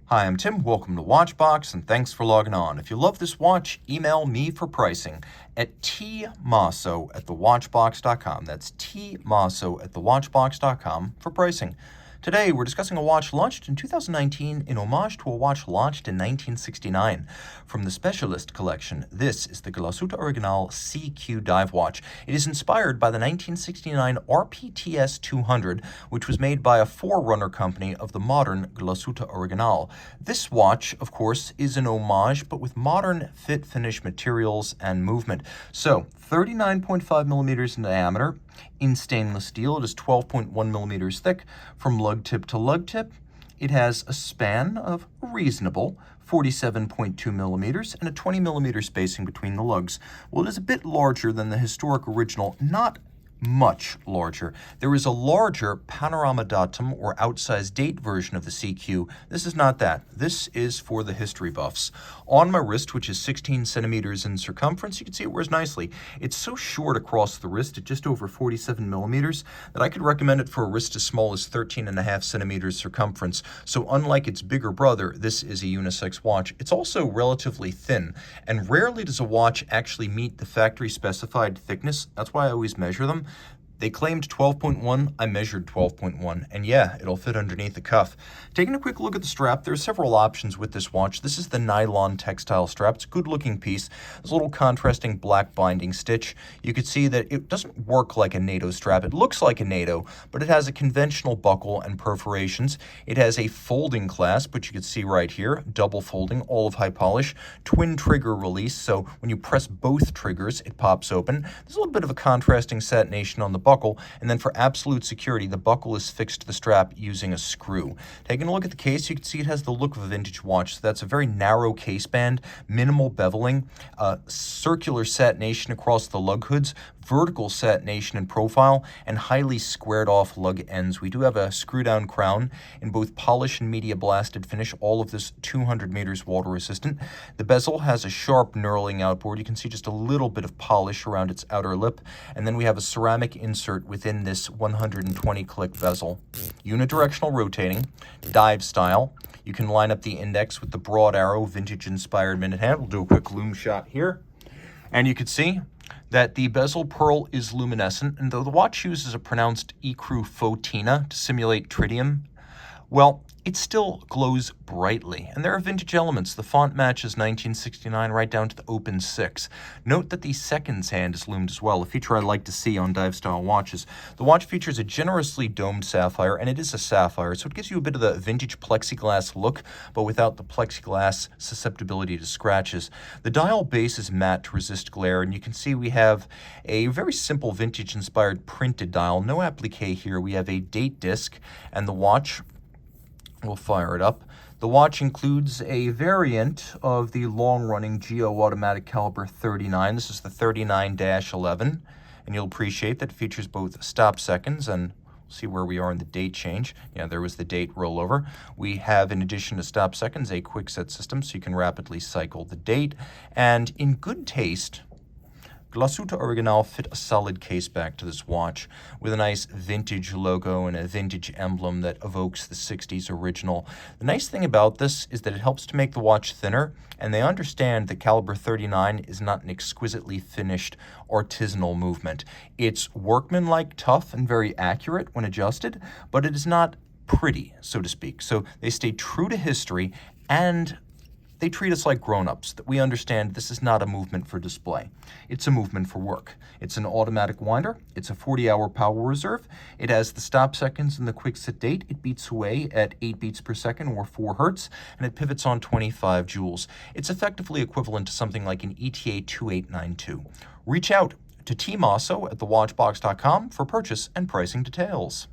Hi, I'm Tim. Welcome to Watchbox, and thanks for logging on. If you love this watch, email me for pricing at tmosso@thewatchbox.com. That's tmosso@thewatchbox.com for pricing. Today, we're discussing a watch launched in 2019 in homage to a watch launched in 1969. From the Specialist collection, this is the Glashütte Original SeaQ dive watch. It is inspired by the 1969 RPTS 200, which was made by a forerunner company of the modern Glashütte Original. This watch, of course, is an homage, but with modern fit-finish materials and movement. So, 39.5 millimeters in diameter. In stainless steel, it is 12.1 millimeters thick. From lug tip to lug tip, it has a span of reasonable 47.2 millimeters and a 20 millimeter spacing between the lugs. Well, it is a bit larger than the historic original, not much larger. There is a larger panorama datum or outsized date version of the SeaQ. This is not that. This is for the history buffs. On my wrist, which is 16 centimeters in circumference, you can see it wears nicely. It's so short across the wrist at just over 47 millimeters that I could recommend it for a wrist as small as 13.5 centimeters circumference. So unlike its bigger brother, this is a unisex watch. It's also relatively thin, and rarely does a watch actually meet the factory specified thickness. That's why I always measure them. They claimed 12.1, I measured 12.1, and yeah, it'll fit underneath the cuff. Taking a quick look at the strap, there are several options with this watch. This is the nylon textile strap. It's a good looking piece. There's a little contrasting black binding stitch. You can see that it doesn't work like a NATO strap. It looks like a NATO, but it has a conventional buckle and perforations. It has a folding clasp, which you can see right here, double folding, all of high polish, twin trigger release, so when you press both triggers, it pops open. There's a little bit of a contrasting satination on the buckle, and then for absolute security, the buckle is fixed to the strap using a screw. Taking a look at the case, you can see it has the look of a vintage watch. So that's a very narrow case band, minimal beveling, circular satination across the lug hoods, vertical satination in profile, and highly squared off lug ends. We do have a screw down crown in both polish and media blasted finish, all of this 200 meters water resistant. The bezel has a sharp knurling outboard. You can see just a little bit of polish around its outer lip, and then we have a ceramic insert within this 120 click bezel. Unidirectional rotating, dive style. You can line up the index with the broad arrow vintage inspired minute hand. We'll do a quick loom shot here, and you can see that the bezel pearl is luminescent, and though the watch uses a pronounced ecru photina to simulate tritium, well, it still glows brightly, and there are vintage elements. The font matches 1969 right down to the open 6. Note that the seconds hand is loomed as well, a feature I like to see on dive-style watches. The watch features a generously domed sapphire, and it is a sapphire, so it gives you a bit of the vintage plexiglass look, but without the plexiglass susceptibility to scratches. The dial base is matte to resist glare, and you can see we have a very simple vintage-inspired printed dial. No applique here. We have a date disc, and the watch, we'll fire it up. The watch includes a variant of the long-running Geo automatic caliber 39. This is the 39-11, and you'll appreciate that it features both stop seconds and see where we are in the date change. Yeah, there was the date rollover. We have, in addition to stop seconds, a quick set system, so you can rapidly cycle the date. And in good taste, Glashütte Original fit a solid case back to this watch with a nice vintage logo and a vintage emblem that evokes the 60s original. The nice thing about this is that it helps to make the watch thinner, and they understand that caliber 39 is not an exquisitely finished artisanal movement. It's workmanlike, tough, and very accurate when adjusted, but it is not pretty, so to speak. So they stay true to history, and they treat us like grown-ups, that we understand this is not a movement for display. It's a movement for work. It's an automatic winder. It's a 40-hour power reserve. It has the stop seconds and the quick set date. It beats away at 8 beats per second or 4 hertz, and it pivots on 25 joules. It's effectively equivalent to something like an ETA 2892. Reach out to Team Mosso at thewatchbox.com for purchase and pricing details.